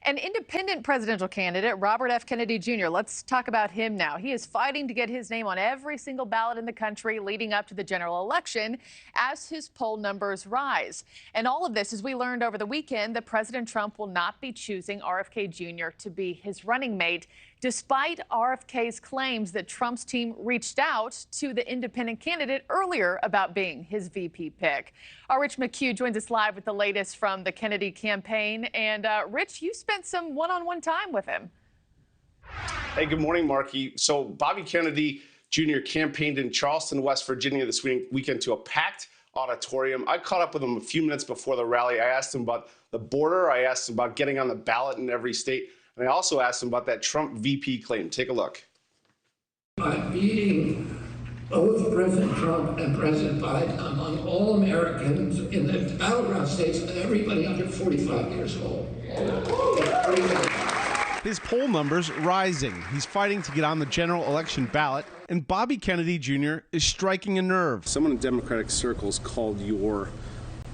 An independent presidential candidate, Robert F. Kennedy Jr. Let's talk about him now. He is fighting to get his name on every single ballot in the country leading up to the general election as his poll numbers rise. And all of this, as we learned over the weekend, that President Trump will not be choosing RFK Jr. to be his running mate, despite RFK's claims that Trump's team reached out to the independent candidate earlier about being his VP pick. Our Rich McHugh joins us live with the latest from the Kennedy campaign. And Rich, you spent some one-on-one time with him. Hey, good morning, Markie. So Bobby Kennedy Jr. campaigned in Charleston, West Virginia this weekend to a packed auditorium. I caught up with him a few minutes before the rally. I asked him about the border. I asked him about getting on the ballot in every state. And I also asked him about that Trump VP claim. Take a look. By beating both President Trump and President Biden among all Americans in the battleground states, everybody under 45 years old. His poll numbers rising. He's fighting to get on the general election ballot, and Bobby Kennedy Jr. is striking a nerve. Someone in Democratic circles called your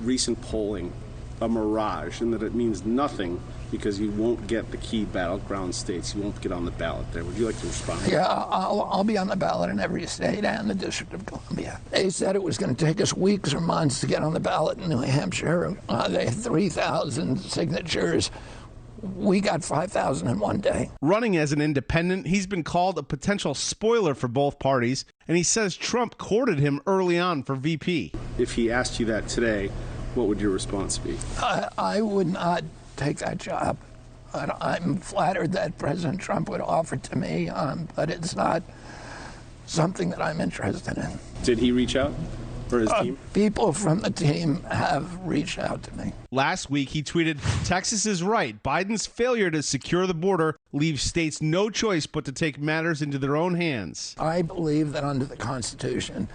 recent polling a mirage, and that it means nothing because you won't get the key battleground states. You won't get on the ballot there. Would you like to respond? Yeah, I'll be on the ballot in every state and the District of Columbia. They said it was going to take us weeks or months to get on the ballot in New Hampshire. They had 3,000 signatures. We got 5,000 in one day. Running as an independent, he's been called a potential spoiler for both parties, and he says Trump courted him early on for VP. If he asked you that today, what would your response be? I would not take that job. I'm flattered that President Trump would offer it to me, but it's not something that I'm interested in. Did he reach out for his team? People from the team have reached out to me. Last week, he tweeted, "Texas is right. Biden's failure to secure the border leaves states no choice but to take matters into their own hands." I believe that under the Constitution,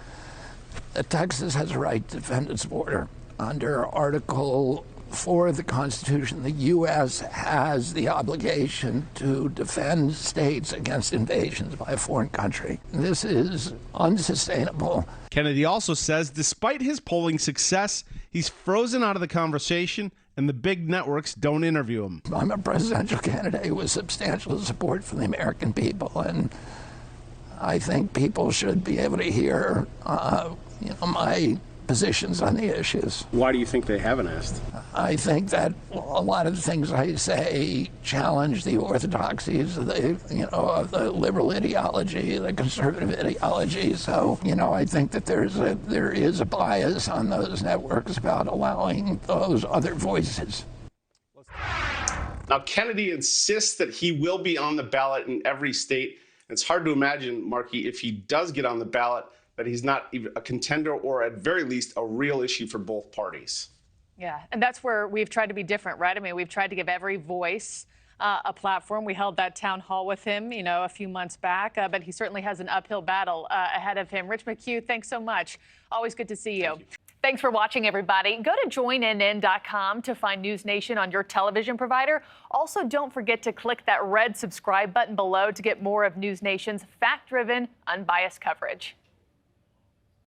that Texas has a right to defend its border. Under Article 4 of the Constitution, the U.S. has the obligation to defend states against invasions by a foreign country. This is unsustainable. Kennedy also says despite his polling success, he's frozen out of the conversation and the big networks don't interview him. I'm a presidential candidate with substantial support from the American people, and I think people should be able to hear my positions on the issues. Why do you think they haven't asked? I think that a lot of the things I say challenge the orthodoxies of the liberal ideology, the conservative ideology. So, I think that there is a bias on those networks about allowing those other voices. Now, Kennedy insists that he will be on the ballot in every state. It's hard to imagine, Markie, if he does get on the ballot, that he's not even a contender or at very least a real issue for both parties. Yeah, and that's where we've tried to be different, right? I mean, we've tried to give every voice a platform. We held that town hall with him, a few months back, but he certainly has an uphill battle ahead of him. Rich McHugh, thanks so much. Always good to see you. Thanks for watching, everybody. Go to joinnn.com to find NewsNation on your television provider. Also, don't forget to click that red subscribe button below to get more of NewsNation's fact-driven, unbiased coverage.